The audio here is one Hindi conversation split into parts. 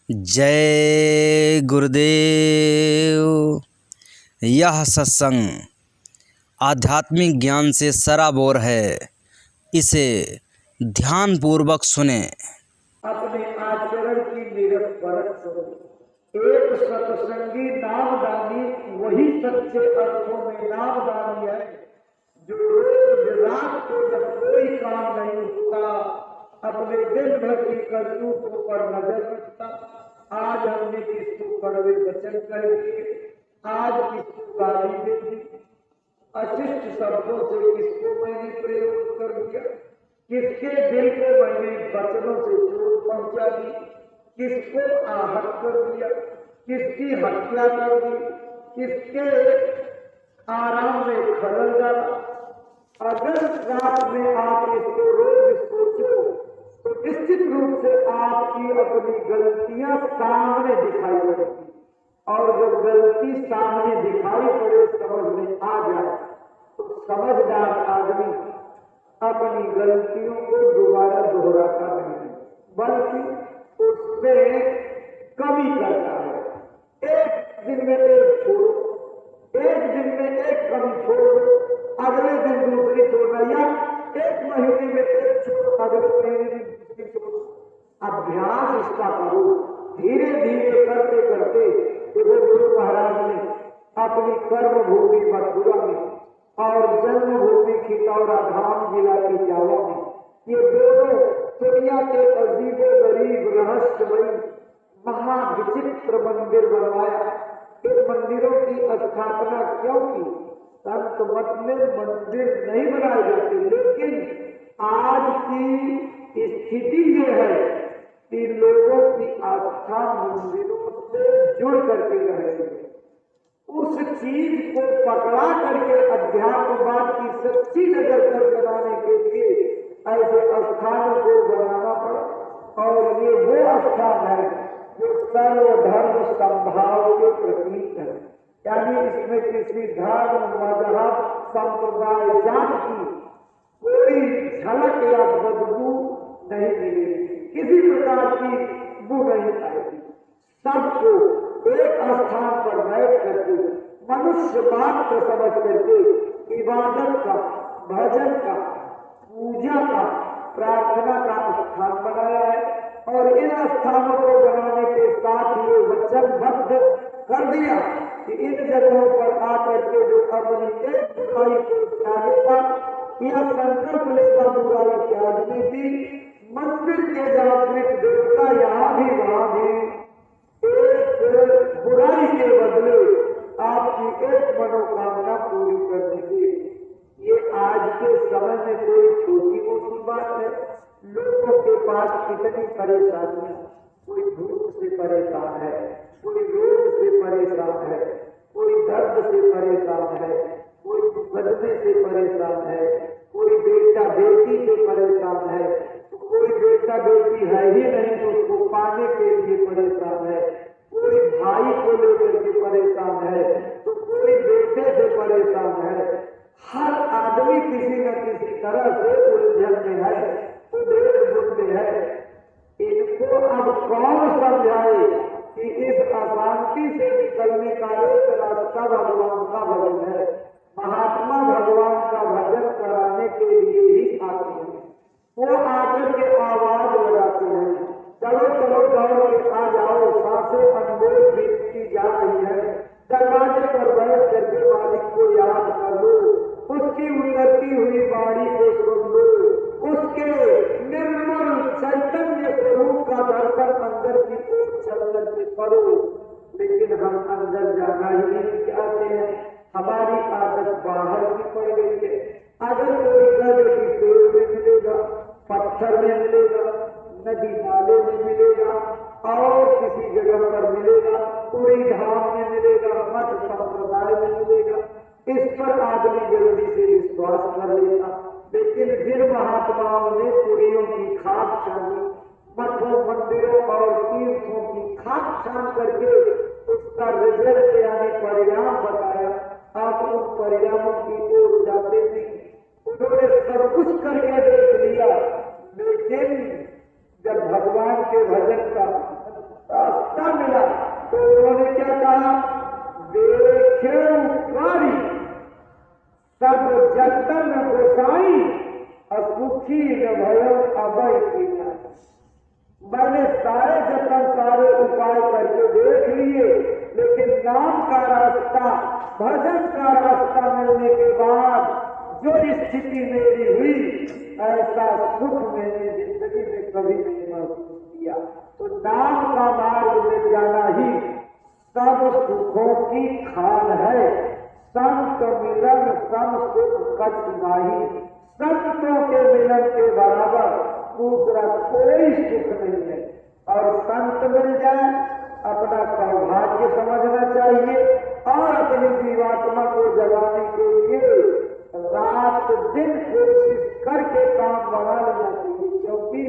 जय गुरुदेव। यह सत्संग आध्यात्मिक ज्ञान से सराबोर है, इसे ध्यान पूर्वक सुने। अपने आचरण की निरंतर करो। एक सत्संगी नामदानी वही सच्चे अर्थों में नामदानी है जो रोज रात को जब कोई काम नहीं होता अपने दिन भर की करतूतों पर नजर रखता। आज हमने किसको कड़वे वचन कह दिए, आज किसको गाली दे दी, अशिष्ट शब्दों से किसको मैंने प्रयोग कर दिया, किसके दिल को मैंने वचनों से चोट पहुंचा दी, किसको आहत कर दिया, किसकी हत्या कर दी, किसके आराम में खलल डाला। अगर रात में आप इसको रोज सोचो तो निश्चित रूप से आपकी अपनी गलतियां सामने दिखाई पड़ेगी, और जब गलती सामने दिखाई पड़े, समझ में आ जाए, तो समझदार आदमी अपनी गलतियों को दोबारा दोहराता नहीं बल्कि उसमें कमी करता है। एक दिन में एक छोड़ो, एक दिन में एक कमी छोड़ो, अगले दिन दूसरी छोड़ना, या एक महीने में एक छोड़ो, अगले महीने में दूसरी छोड़ो। अभ्यास इसका करो, धीरे धीरे करते करते। देखो गुरु महाराज ने अपनी कर्म भूमि मथुरा में और जन्मभूमि खितौरा धाम जिला की जावा में, ये दोनों दुनिया के अजीबो गरीब रहस्यमयी महाविचित्र मंदिर बनवाया। इन मंदिरों की स्थापना क्यों की? संत मत में मंदिर नहीं बनाए जाते, लेकिन आज की स्थिति ये है कि लोगों की आस्था मंदिरों से जुड़ करके रहेगी। उस चीज को पकड़ा करके अध्यात्मवाद की सच्ची नजर पर बनाने के लिए ऐसे स्थानों को बनाना पड़ा। और ये वो स्थान है जो सर्वधर्म संभाव के प्रतीक है, यानी इसमें किसी धर्म, मजहब, संप्रदाय, जात की कोई झलक या बदबू नहीं मिलेगी, किसी प्रकार की बू नहीं आएगी। सबको एक स्थान पर बैठ करके मनुष्य मात्र समझ करके इबादत का, भजन का, पूजा का, प्रार्थना का स्थान बनाया है। और इन स्थानों को बनाने के साथ ये वचनबद्ध कर दिया कि इन जगहों पर आकर के जो अपनी एक बुराई को त्यागेगा या संकल्प लेगा बुराई त्यागने की, मंदिर के जागृत देवता यहाँ भी वहां भी एक बुराई के बदले आपकी एक मनोकामना पूरी कर देंगे। ये आज के समय में कोई छोटी मोटी बात है। लोगों के पास कितनी परेशानियां, कोई भूख से परेशान है, कोई रोग से परेशान है, कोई दर्द से परेशान है, कोई मुकदमे से परेशान है, कोई बेटा बेटी से परेशान है, कोई बेटा बेटी है ही नहीं तो उसको पाने के लिए परेशान है, कोई भाई को लेकर के परेशान है, तो कोई बेटे से परेशान है। हर आदमी किसी न किसी तरह से उलझन में है, में है। इनको अब कौन समझाए कि इस अशांति से निकलने का एक रास्ता भगवान का भजन है। महात्मा भगवान का भजन कराने के लिए ही आते हैं। वो आकर के आवाज लगाते हैं, चलो चलो दौड़ के आ जाओ, सांसें अनमोल बीतती जा रही है, दरवाजे पर बैठ करके मालिक को याद कर लो, उसकी उतरती हुई वाणी को सुन लो, उसके निर्मल चैतन्य स्वरूप का दर्शन अंदर की ओर चलने से करो। लेकिन हम अंदर जाना ही नहीं चाहते हैं, हमारी आदत बाहर की पड़ गई है। अगर कोई गज की पेड़ में मिलेगा, पत्थर में मिलेगा, नदी नाले में मिलेगा, और किसी जगह पर मिलेगा, पूरी धाम में मिलेगा, मठ संप्रदाय में मिलेगा, इस पर आदमी जल्दी से विश्वास कर लेगा। लेकिन जिन महात्माओं ने पुरियों की खाक छानी, मठों, मंदिरों और तीर्थों की खाक छान करके उसका रिजल्ट यानी परिणाम बताया, आप उन परिणामों की ओर जाते नहीं। उन्होंने सब कुछ करके देख लिया, लेकिन जब भगवान के भजन का दुखी न भयम अभय कीना। मैंने सारे जतन सारे उपाय करके देख लिए, लेकिन नाम का रास्ता भजन का रास्ता मिलने के बाद जो स्थिति मेरी हुई, ऐसा सुख मैंने जिंदगी में कभी नहीं महसूस किया। तो नाम का मार्ग में जाना ही सब सुखों की खान है। संत मिलन सम सुख कछ नाही, संतों के मिलन के बराबर दूसरा कोई सुख नहीं है। और संत मिल जाए अपना सौभाग्य समझना चाहिए और अपनी जीवात्मा को जगाने के लिए रात दिन कोशिश करके काम बना लेना चाहिए, क्योंकि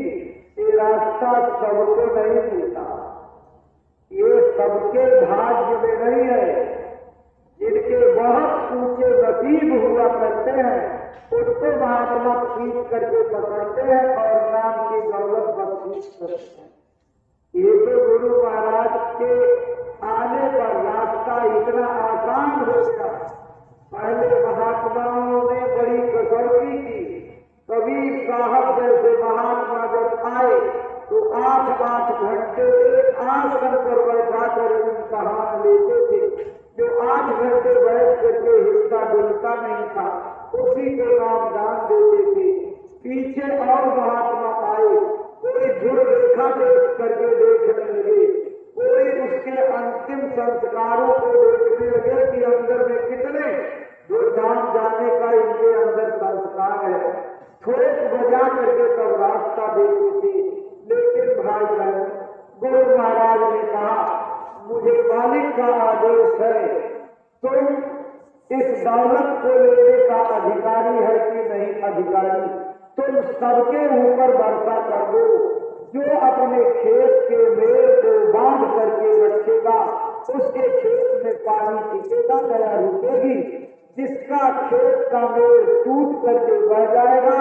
ये रास्ता सबको नहीं मिलता, ये सबके भाग्य में नहीं है। जिनके बहुत ऊंचे नसीब हुआ करते हैं उनको महात्मा खींच करके पकड़ते हैं और नाम की दौलत बख्शीश करते हैं। ये तो गुरु महाराज के आने पर रास्ता इतना आसान हो गया। पहले महात्माओं ने बड़ी कसौटी की। कबीर साहब जैसे महात्मा जब आए तो 8-8 घंटे एक आसन पर बैठा कर इम्तिहान लेते थे। जो 8 घंटे बैठ करके हिस्सा डुलता नहीं था उसी को नाम दान देते थे। पीछे और महात्मा आए, कोई गुरु रेखा देख करके देखने लगे, कोई उसके अंतिम संस्कारों को देखने लगे कि अंदर में कितने धाम जाने का इनके अंदर संस्कार है। ठोक बजा करके तब रास्ता देते थे। लेकिन भाई बहन, गुरु महाराज ने कहा मुझे मालिक का आदेश है, तुम इस दौलत को लेने का अधिकारी है कि नहीं अधिकारी, तुम सबके ऊपर वर्षा कर दो। जो अपने खेत के मेड़ को बांध करके रखेगा उसके खेत में पानी टिकेगा, दया रुकेगी। जिसका खेत का मेड़ टूट करके बह जाएगा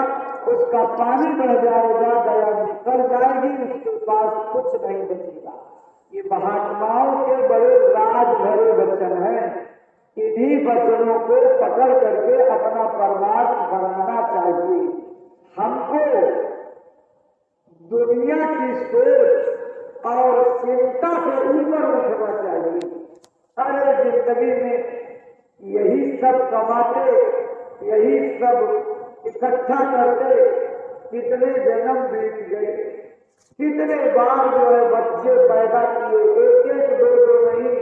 उसका पानी बह जाएगा, दया निकल जाएगी, उसके पास कुछ नहीं बचेगा। ये महात्माओं के बड़े राज भरे वचन हैं। इन्हीं वचनों को पकड़ करके अपना परमार्थ बनाना चाहिए। हमको दुनिया की सोच और चिंता से ऊपर उठना चाहिए। सारे जिंदगी में यही सब कमाते, यही सब इकट्ठा करते, कितने जन्म बीत गए, कितने बार जो है बच्चे पैदा किए, एक 2 नहीं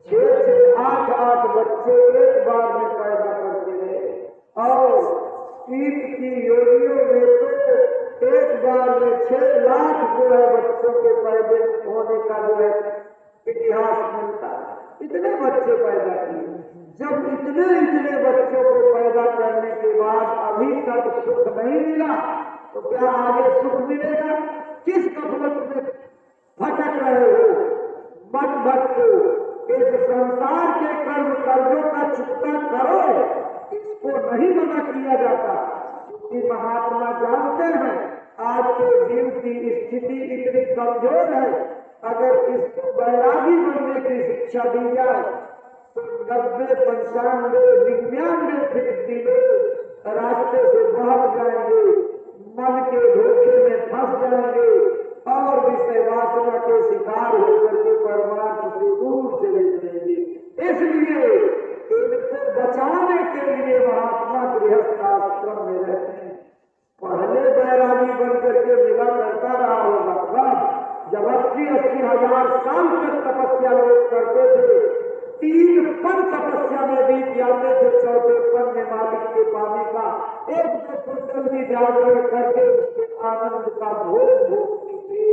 6 8 बच्चे एक बार में पैदा करते रहे। और कीट की योनियों में तो एक बार में 6 लाख जो है बच्चों के पैदा होने का जो है इतिहास मिलता है। इतने बच्चे पैदा किए। जब इतने बच्चों को पैदा करने के बाद अभी तक सुख नहीं मिला तो क्या आगे सुख मिलेगा? किस गफलत में भटक रहे हो? मत भटको। इस संसार के कर्मों का चुकता करो, इसको नहीं मना किया जाता। क्योंकि महात्मा जानते हैं आज के जीव की स्थिति इतनी कमजोर है, अगर इसको वैरागी बनने की शिक्षा दी जाए तो 90, 95, 99% लोग रास्ते से भाग जाएंगे, मन के धोखे में फंस जाएंगे और विषय वासना के शिकार होकर के परमार्थ से दूर चले जाएंगे। इसलिए इनको बचाने के लिए महात्मा गृहस्थ आश्रम में रहते हैं। पहले बैरागी बन करके मिला करता रहा होगा। जब 80-80 हजार साल तक तपस्या लोग करते थे, 3 पन तपस्या में बीत जाते थे, 4थे पन में मालिक के पाने का एक कुंडल भी जागरण करके उसके आनंद का भोग भोगते थे।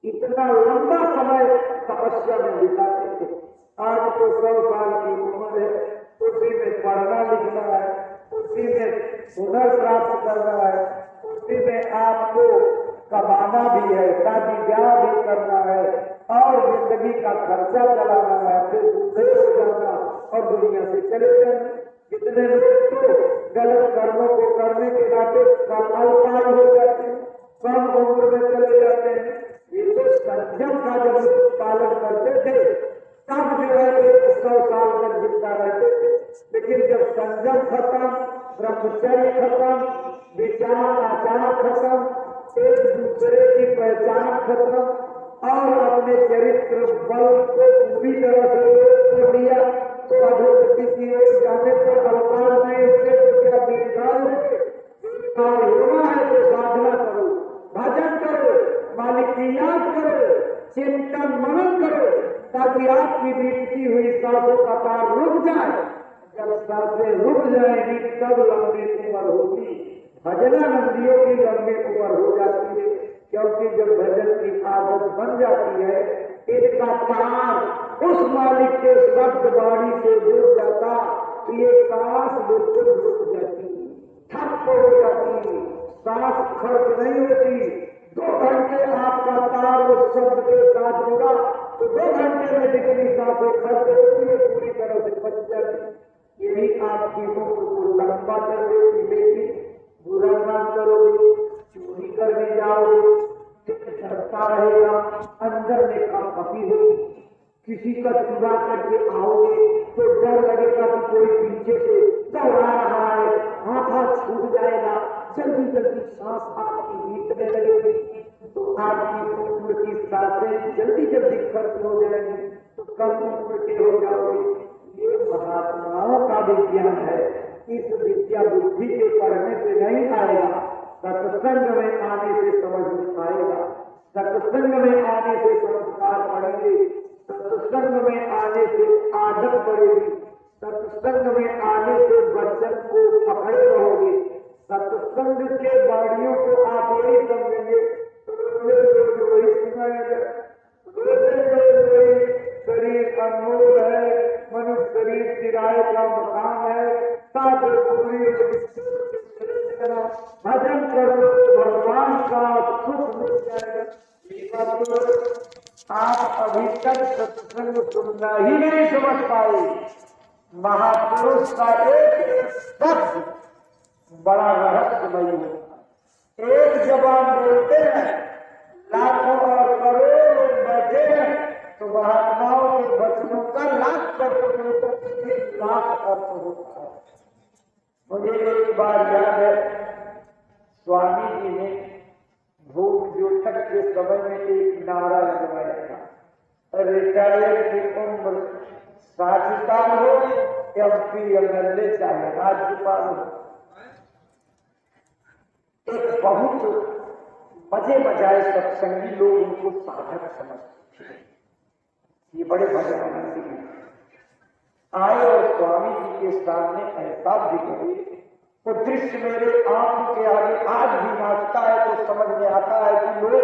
इतना लंबा समय तपस्या में बिताते थे। आज तो 100 साल की उम्र है, उसी में पढ़ना लिखना है, उसी में हुनर प्राप्त करना है, उसी में आपको कमाना भी है, शादी ब्याह भी करना है और जिंदगी का खर्चा चलाना है, फिर बूढ़े हो जाना और दुनिया से चले जाना। कितने लोग तो गलत कर्मों को करने के नाते अल्पायु हो जाते हैं, कम उम्र में चले जाते हैं। ये तो संयम का जब पालन करते थे तब जो है 100 साल तक जिंदा रहते थे। लेकिन जब संयम खत्म, ब्रह्मचर्य खत्म, विचार आचार खत्म, एक दूसरे की पहचान खत्म और अपने चरित्र बल को पूरी तरह से रोक दिया। तो अधोगति की ओर जाने पर अवकाश नहीं होते तो क्या दीर्घकाल होना है तो साधना करो, भजन करो, मालिक की याद करो, चिंतन मनन करो, ताकि आपकी बीतती हुई सांसों का तार रुक जाए। जब सांसें रुक जाएगी तब लंबी उम्र होगी। भजनानंदियों की लंबी उम्र हो जाती है, क्योंकि जब भजन की आदत बन जाती है इनका तार उस मालिक के शब्द वाणी से जुड़ जाता तो ये सांस बिल्कुल रुक जाती, ठप हो जाती, सांस खर्च नहीं होती। 2 घंटे आपका तार उस शब्द के साथ जुड़ा तो 2 घंटे में जितनी सांसें खर्च होती है पूरी तरह से बच जाती। यही आपकी उम्र को लंबा कर देती। लेकिन बुरा काम करोगे, चोरी करने जाओगे, चढ़ता रहेगा, अंदर में कपी होगी, किसी का चुरा करके आओगे तो डर लगेगा कि कोई पीछे से दौड़ा रहा है, हाथ छूट जाएगा, जल्दी जल्दी सांस आपकी बीतने लगेगी तो आपकी उम्र की सांसें जल्दी जल्दी खर्च हो जाएंगी तो कम उम्र के हो जाओगे। ये महात्माओं का विज्ञान है। इस विद्या बुद्धि के पढ़ने से नहीं आएगा, सत्संग में आने से समझ में आएगा। सत्संग में आने से संस्कार पड़ेंगे, सत्संग में आने से आदत पड़ेगी, सत्संग में आने से वचन को पकड़े रहोगे। सत्संग के वाणियों को आप यही समझेंगे वही सुनाएगा। शरीर अनमोल है, मनुष्य शरीर किराए का मकान है, भजन करो भगवान का सुख मिल जाएगा। आप अभी तक सत्संग सुनना ही नहीं समझ पाए। महापुरुष का एक शब्द बड़ा रहस्यमय होता है। एक जबान बोलते हैं, लाखों और करोड़ों लोग बैठे हैं तो महात्माओं के वचनों का लाख अर्थ होता है। मुझे एक बार याद है, स्वामी जी ने भूख जोतक के समय में एक नारा लगवाया था, रिटायर की उम्र 60 साल हो, MP MLA चाहे राज्यपाल हो। एक बहुत मजे मजाए सत्संगी लोग उनको साधक समझते थे। ये बड़े भजनानंदी आए और स्वामी जी के सामने ऐसा दिखे, वो दृश्य मेरे आंखों के आगे आज भी नाचता है तो समझ में आता है कि लोग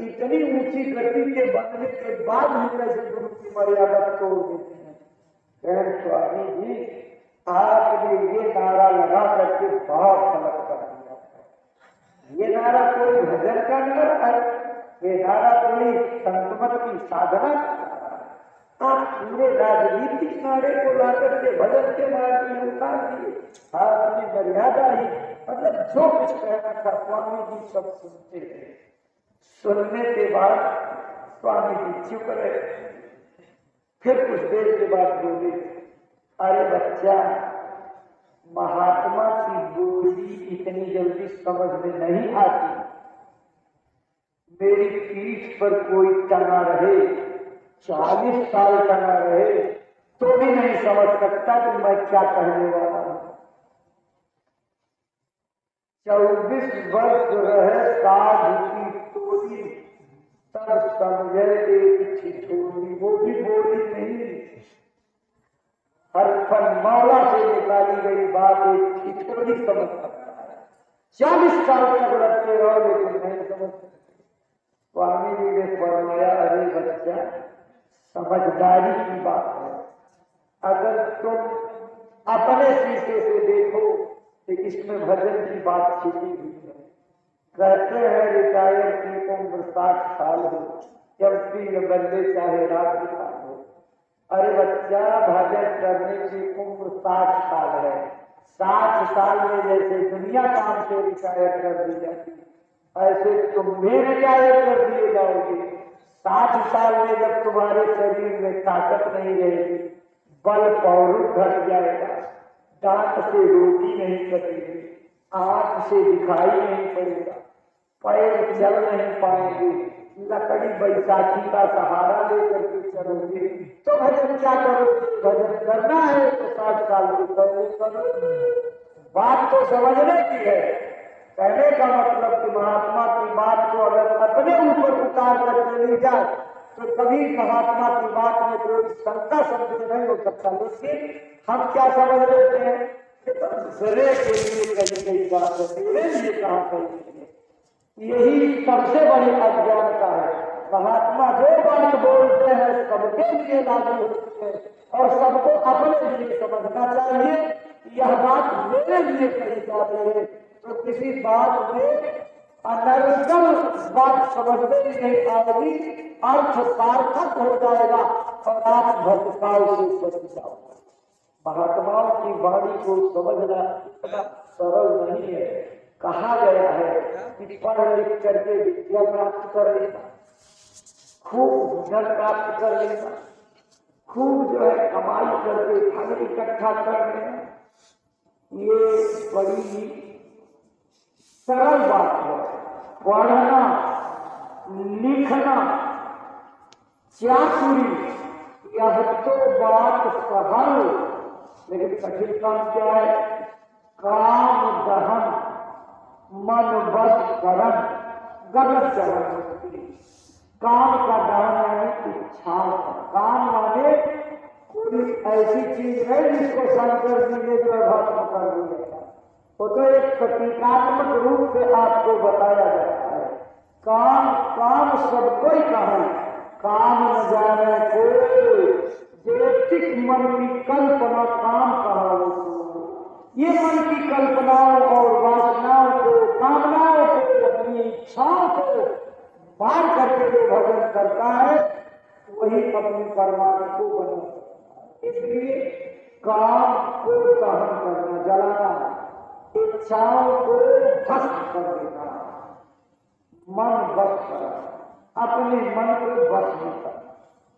इतनी ऊंची गति के बनने के बाद भी कैसे गुरु की मर्यादा तोड़ देते हैं। कहते स्वामी जी आपने ये नारा लगा करके बहुत समझ कर दिया। ये नारा कोई भजन का नारा है, ये नारा कोई संतमत की साधना का। आप पूरे राजनीतिक नारे को लाकर के भजन के मार्ग में उतार दिए। आपने मर्यादा ही मतलब जो कुछ कहना था स्वामी जी सब सुनते थे। सुनने के बाद स्वामी जी चुप रहे। फिर कुछ देर के बाद बोले, अरे बच्चा, महात्मा की बोली इतनी जल्दी समझ में नहीं आती। मेरी पीठ पर कोई टना रहे, 40 साल टना रहे तो भी नहीं समझ सकता कि मैं क्या कहने वाला हूं। 24 वर्ष रहे साध की टोली, तब समझे एक छिछोली, वो भी बोली नहीं, हर फन मौला से निकाली गई बात एक छिछोली समझ सकता है। 40 साल तक लड़ते रहो लेकिन नहीं समझ सकते। स्वामी जी ने फरमाया, अरे बच्चा, समझदारी की बात है। अगर तुम अपने शीशे से देखो तो इसमें भजन की बात छिपी हुई है। कहते हैं रिटायर की उम्र 60 साल हो, MP MLA चाहे राज्यपाल हो। अरे बच्चा, भजन करने की उम्र 60 साल है। 60 साल में जैसे दुनिया काम से रिटायर कर दी जाती ऐसे तुम भी रिटायर कर दिए जाओगे। 60 साल में जब तुम्हारे शरीर में ताकत नहीं रहेगी, बल पौरुष घट जाएगा, दांत से रोटी नहीं कटेगी, आंख से दिखाई नहीं पड़ेगा, पैर चल नहीं पाएंगे, लकड़ी बैसाखी का सहारा लेकर के चलोगे तो भजन क्या करोगे? भजन करना है तो 60 साल की पहले करो। बात तो समझने की है। कहने का मतलब कि महात्मा की बात को अगर अपने ऊपर उतार करके ले जाए तो कभी महात्मा की बात में कोई शंका संदेह नहीं हो सकता। लेकिन हम क्या समझ लेते हैं कि दूसरे के लिए कहीं कहीं बात है, मेरे लिए कहाँ कहीं। यही सबसे बड़ी अज्ञानता है। महात्मा जो बात बोलते हैं सबके लिए लागू होती है और सबको अपने लिए समझना चाहिए। यह बात मेरे लिए कही जा रही है तो किसी बात में अनर्गल बात समझने में नहीं आएगी, अर्थ सार्थक हो जाएगा और आप भटकाव से बच जाओगे। महात्माओं की वाणी को समझना इतना सरल नहीं है। कहा गया है कि पढ़ लिख करके विद्या प्राप्त कर लेना, खूब धन प्राप्त कर लेना, खूब जो है कमाई करके धन इकट्ठा कर लेना, ये बड़ी सरल बात है। पढ़ना लिखना चातुरी यह तो बात सहल, लेकिन कठिन काम क्या है? काम दहन मन बस करण गलत चरण। काम का दहन यानी इच्छा। काम माने कोई ऐसी चीज है जिसको शंकर जी ने जो भस्म कर दिया, वो तो एक प्रतीकात्मक रूप से आपको बताया जाता है। काम काम सबको ही कहा, काम न जाने कोई, जेतिक मन की कल्पना काम कहा। ये मन की कल्पनाओं और वासनाओं को, कामनाओं को, अपनी इच्छाओं को पार करके जो भजन करता है वही अपनी परमात्मा को बना। इसलिए काम को दहन करना, जलाना, इच्छाओं को भस्म कर देना, मन बस करना, अपने मन को बस में करना,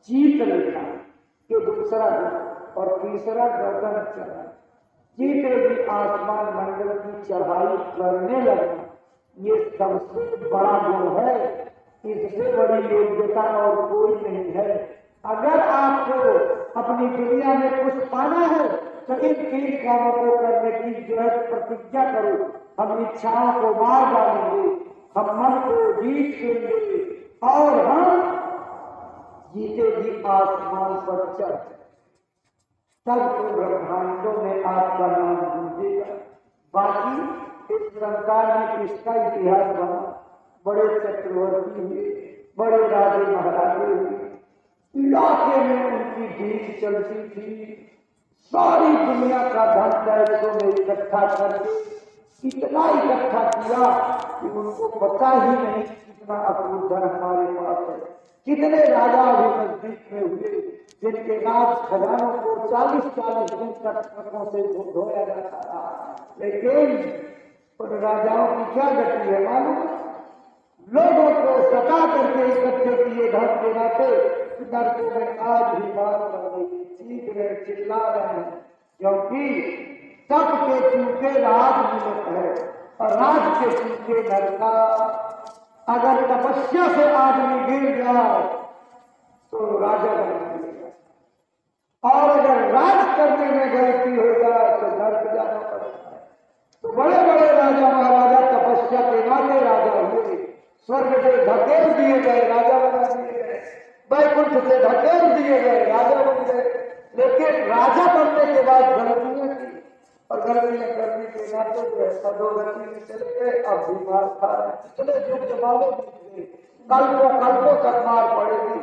जीत लेना, ये दूसरा गुण। और तीसरा गर्दन चढ़ा, जीते भी आसमान मंडल की चढ़ाई करने लगना, ये सबसे बड़ा गुण है। इससे बड़ी योग्यता और कोई नहीं है। अगर आपको अपनी दुनिया में कुछ पाना है तो इन 3 कामों को करने की जो है प्रतिज्ञा करो। हम इच्छाओं को मार डालेंगे, हम मन को जीत लेंगे और हम जीते भी आसमान पर चढ़, तब तो ब्रह्मांडों में आपका नाम गूंजेगा। बाकी इस संसार में किसका इतिहास बना? बड़े चक्रवर्ती हुए, बड़े राजे महाराजे हुए, इलाके में उनकी भीख चलती थी, सारी दुनिया का धन पैसों में इकट्ठा करके इतना इकट्ठा किया कि उनको पता ही नहीं कितना अपूर्व धन हमारे पास है। कितने राजा भी नजदीक में हुए जिनके राज खजानों को 40-40 दिन तक ट्रकों से धोया जाता था, लेकिन उन राजाओं की क्या गति है मालूम? लोगों को सता करके इकट्ठे किए धन के नाते नरकों में आज भी बात कर रही, चीख रहे, चिल्ला रहे हैं, क्योंकि तप के चूके राज मिलत है और राज के चूके नरका। अगर तपस्या से आदमी गिर जाए तो राजा बन जाएगा, और अगर राज करने में गलती हो जाए तो नरक जाना पड़ता है। तो बड़े बड़े राजा महाराजा तपस्या के नाते राजा हुए, स्वर्ग से धकेल दिए गए, राजा बना दिए गए, वैकुंठ से धकेल दिए गए, राजा बन गए। लेकिन राजा बनने के बाद गलतियां की और गलतियां करने के नाते जो है अधोगति में चले गए। अब बीमार खा रहे, चले युग जमाने कल्पों तक मार पड़ेगी।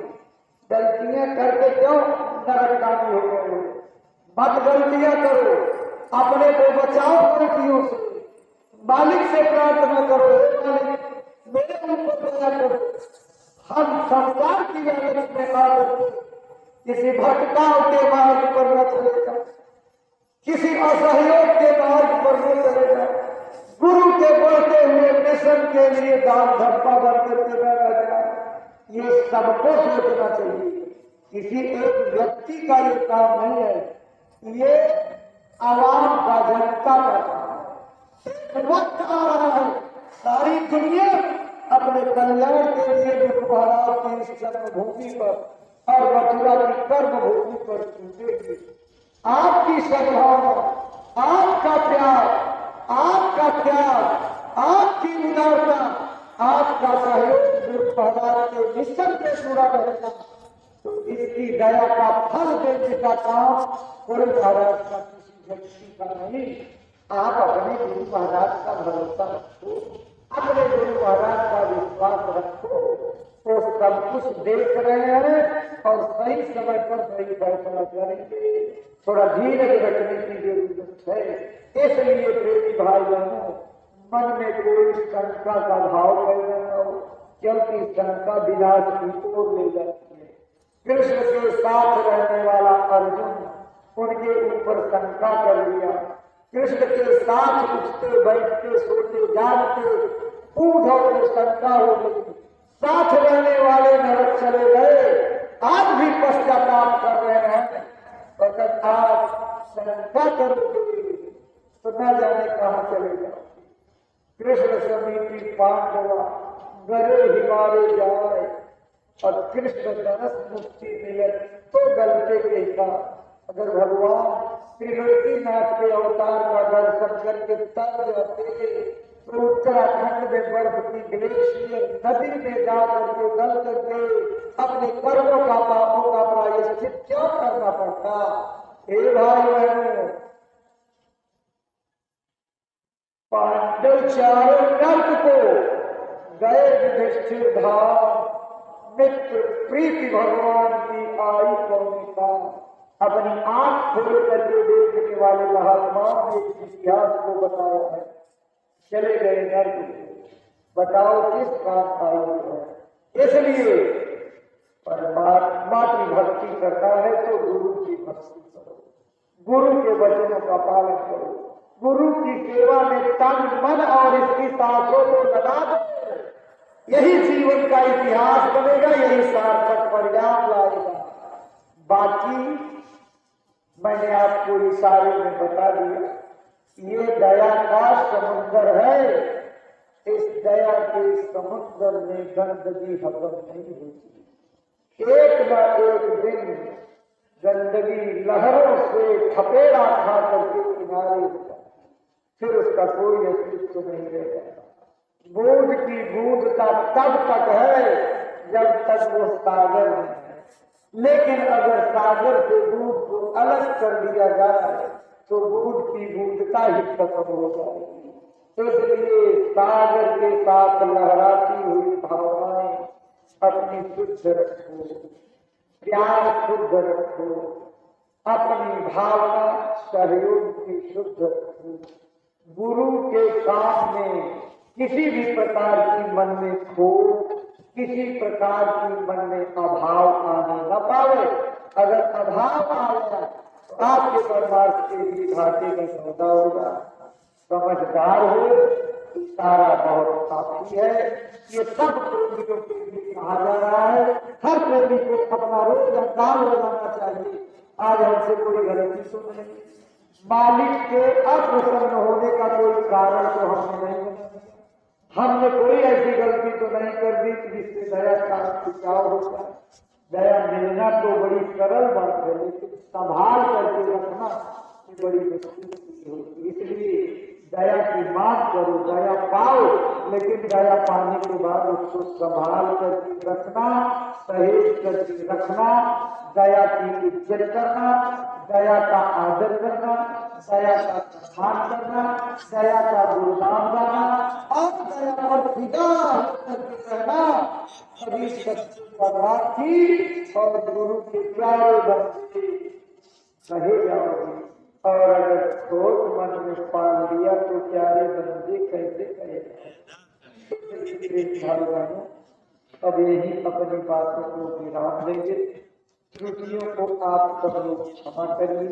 गलतियां करके क्यों नरकगामी हो गए? मत गलतियां करो, अपने को बचाओ गलतियों से, मालिक से प्रार्थना करो, मालिक मेरे ऊपर दया करो। हम संसार की लालच में आकर किसी भटकाव के मार्ग पर न चले जाए, किसी असहयोग के मार्ग पर न चले जाए, गुरु के बढ़ते हुए मिशन के लिए दान धप्पा बन करके न रह जाए। ये सबको सोचना चाहिए। किसी एक व्यक्ति का ये काम नहीं है, ये आवाम का, जनता का काम है। वक्त आ रहा है, सारी दुनिया अपने कल्याण के लिए जो महाराज की इस जन्मभूमि पर और मथुरा की कर्म भूमि पर जुटेगी। आपकी सद्भावना, आपका प्यार, आपका त्याग, आपकी उदारता, आपका सहयोग गुरु महाराज के मिशन में जुड़ा रहेगा तो इसकी दया का फल देने का काम गुरु महाराज का किसी व्यक्ति का नहीं। आप अपने गुरु महाराज का भरोसा रखो, अपने गुरु महाराज का विश्वास रखो, तो सब कुछ देख रहे हैं और सही समय पर सही फैसला करेंगे। थोड़ा धीरज रखने की जरूरत है। इसलिए प्रेमी भाई बहनों, मन में कोई शंका का भाव पैदा न हो, क्योंकि शंका विनाश की ओर ले जाती है। कृष्ण के साथ रहने वाला अर्जुन उनके ऊपर शंका कर लिया। कृष्ण के साथ उठते बैठते सोते जागते ऊँटों को शंका हो गई। साथ रहने वाले नरक चले गए, आज भी पश्चाताप कर रहे हैं। अगर आप शंका करोगे तो न जाने कहाँ चले जाओ। कृष्ण समीपी पांडवा गरे हिमारे जाए और कृष्ण दरस मुक्ति मिले तो गलते देखा। अगर भगवान त्रिलोकीनाथ के अवतार का दर्शन करके तर जाते तो उत्तराखंड में बर्फ की ग्लेशियर नदी में जा करके गल करके अपने कर्मों का पापों का प्रायश्चित क्यों करना पड़ता। हे भाई बहनों, पांडव चारों नर्क को गए युधिष्ठिर धाम, मित्र प्रीति भगवान की आई कौमिका। अपनी आंख खोल करके देखने वाले महात्माओं ने इस इतिहास को बताया है। चले गए नर्क, बताओ किस काम आई है। इसलिए परमात्मा की भक्ति करना है तो गुरु की भक्ति करो, गुरु के वचनों का पालन करो, गुरु की सेवा में तन मन और इसकी सांसों को लगा दो। यही जीवन का इतिहास बनेगा, यही सार्थक परिणाम लाएगा। बाकी मैंने आपको इशारे में बता दिया, ये दया का समुद्र है। इस दया के समुद्र में गंदगी खत्म नहीं होती। एक न एक दिन गंदगी लहरों से थपेड़ा खा करके किनारे हो जाती, फिर उसका कोई अस्तित्व नहीं रह जाता। बूंद की बूंद का तब तक है जब तक वो सागर में है, लेकिन अगर सागर से बूंद को अलग कर दिया जाए तो बूंद की बूंदता ही खत्म हो जाएगी। इसलिए सागर के साथ लहराती हुई भावनाएं अपनी शुद्ध रखो, प्यार शुद्ध रखो, अपनी भावना सहयोग की शुद्ध रखो। गुरु के काम में किसी भी प्रकार की मन में खोट, किसी प्रकार की मन में अभाव आने न पावे। अगर अभाव आ गया तो आपके परमार्थ के लिए घाटे का सौदा होगा। समझदार हो, सारा बहुत काफी है। ये सब प्रेमियों के लिए कहा जा रहा है। हर प्रेमी को अपना रोज काम लगाना चाहिए। आज हमसे कोई गलती तो नहीं, मालिक के अप्रसन्न होने का कोई कारण तो हमने नहीं बनाया। हमने कोई ऐसी गलती तो नहीं कर दी जिससे दया का खिंचाव होता। दया मिलना तो बड़ी सरल बात है, लेकिन संभाल करके रखना बड़ी मुश्किल होती। इसलिए दया की मांग करो, दया पाओ, लेकिन दया पाने के बाद उसको संभाल करके रखना, सहेज करके रखना, दया की इज्जत करना, दया का आदर करना, दया का सम्मान करना, दया का गुणगान गाना और दया पर फिदा करके रहना। कभी सच्ची परमार्थी और गुरु के प्यारे बच्चे कहे जाओगे। और अगर क्रोध मन में पाल लिया तो प्यारे बंदे कैसे कहेगा। अब यही अपनी बातों को विराम देंगे। त्रुटियों को आप सब लोग क्षमा करिए।